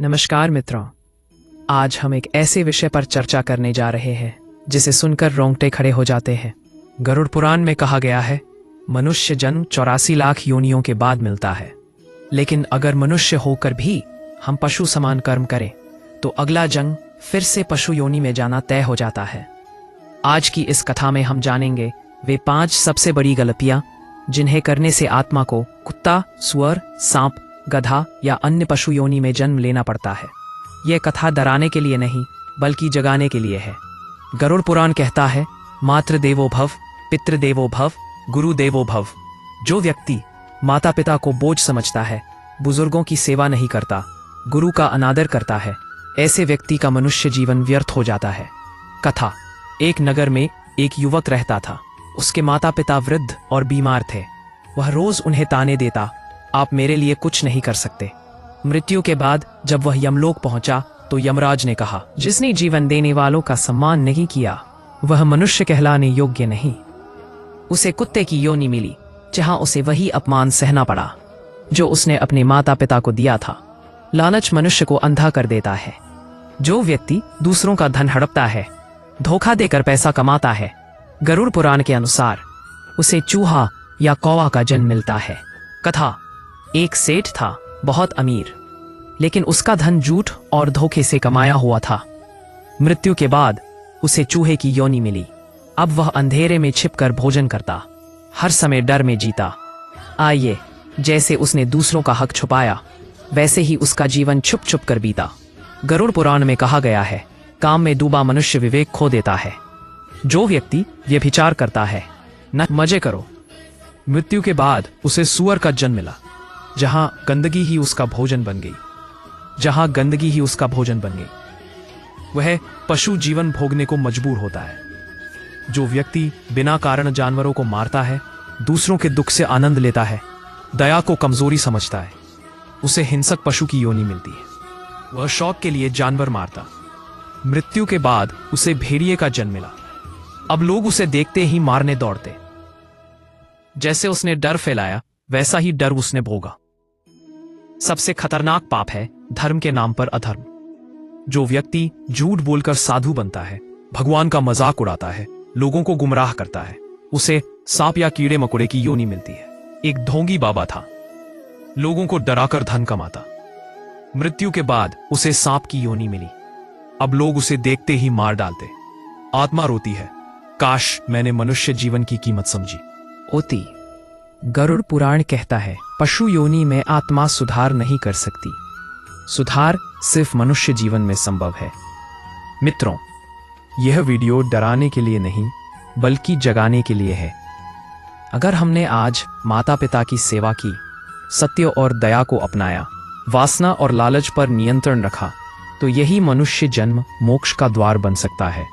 नमस्कार मित्रों, आज हम एक ऐसे विषय पर चर्चा करने जा रहे हैं जिसे सुनकर रोंगटे खड़े हो जाते हैं। गरुड़ पुराण में कहा गया है, मनुष्य जन्म 84 लाख योनियों के बाद मिलता है, लेकिन अगर मनुष्य होकर भी हम पशु समान कर्म करें तो अगला जन्म फिर से पशु योनि में जाना तय हो जाता है। आज की इस कथा में हम जानेंगे वे 5 सबसे बड़ी गलतियां जिन्हें करने से आत्मा को कुत्ता, सुअर, सांप, गधा या अन्य पशु योनि में जन्म लेना पड़ता है। यह कथा डराने के लिए नहीं बल्कि जगाने के लिए है। गरुड़ पुराण कहता है, मातृ देवो भव, पितृ देवो भव, गुरु देवो भव। जो व्यक्ति माता पिता को बोझ समझता है, बुजुर्गों की सेवा नहीं करता, गुरु का अनादर करता है, ऐसे व्यक्ति का मनुष्य जीवन व्यर्थ हो जाता है। कथा। एक नगर में एक युवक रहता था। उसके माता पिता वृद्ध और बीमार थे। वह रोज उन्हें ताने देता, आप मेरे लिए कुछ नहीं कर सकते। मृत्यु के बाद जब वह यमलोक पहुंचा तो यमराज ने कहा, जिसने जीवन देने वालों का सम्मान नहीं किया वह मनुष्य कहलाने योग्य नहीं। उसे कुत्ते की योनि मिली जहां उसे वही अपमान सहना पड़ा जो उसने अपने माता पिता को दिया था। लालच मनुष्य को अंधा कर देता है। जो व्यक्ति दूसरों का धन हड़पता है, धोखा देकर पैसा कमाता है, गरुड़ पुराण के अनुसार उसे चूहा या कौवा का जन्म मिलता है। कथा। एक सेठ था, बहुत अमीर, लेकिन उसका धन झूठ और धोखे से कमाया हुआ था। मृत्यु के बाद उसे चूहे की योनि मिली। अब वह अंधेरे में छिपकर भोजन करता, हर समय डर में जीता। आइए, जैसे उसने दूसरों का हक छुपाया वैसे ही उसका जीवन छुप छुप कर बीता। गरुड़ पुराण में कहा गया है, काम में डूबा मनुष्य विवेक खो देता है। जो व्यक्ति व्यभिचार करता है, न मजे करो। मृत्यु के बाद उसे सुअर का जन्म मिला, जहां गंदगी ही उसका भोजन बन गई। वह पशु जीवन भोगने को मजबूर होता है। जो व्यक्ति बिना कारण जानवरों को मारता है, दूसरों के दुख से आनंद लेता है, दया को कमजोरी समझता है, उसे हिंसक पशु की योनि मिलती है। वह शौक के लिए जानवर मारता। मृत्यु के बाद उसे भेड़िए का जन्म मिला। अब लोग उसे देखते ही मारने दौड़ते। जैसे उसने डर फैलाया वैसा ही डर उसने भोगा। सबसे खतरनाक पाप है धर्म के नाम पर अधर्म। जो व्यक्ति झूठ बोलकर साधु बनता है, भगवान का मजाक उड़ाता है, लोगों को गुमराह करता है, उसे सांप या कीड़े मकोड़े की योनि मिलती है। एक ढोंगी बाबा था, लोगों को डराकर धन कमाता। मृत्यु के बाद उसे सांप की योनि मिली। अब लोग उसे देखते ही मार डालते। आत्मा रोती है, काश मैंने मनुष्य जीवन की कीमत समझी होती। गरुड़ पुराण कहता है, पशु योनि में आत्मा सुधार नहीं कर सकती। सुधार सिर्फ मनुष्य जीवन में संभव है। मित्रों, यह वीडियो डराने के लिए नहीं बल्कि जगाने के लिए है। अगर हमने आज माता पिता की सेवा की, सत्य और दया को अपनाया, वासना और लालच पर नियंत्रण रखा, तो यही मनुष्य जन्म मोक्ष का द्वार बन सकता है।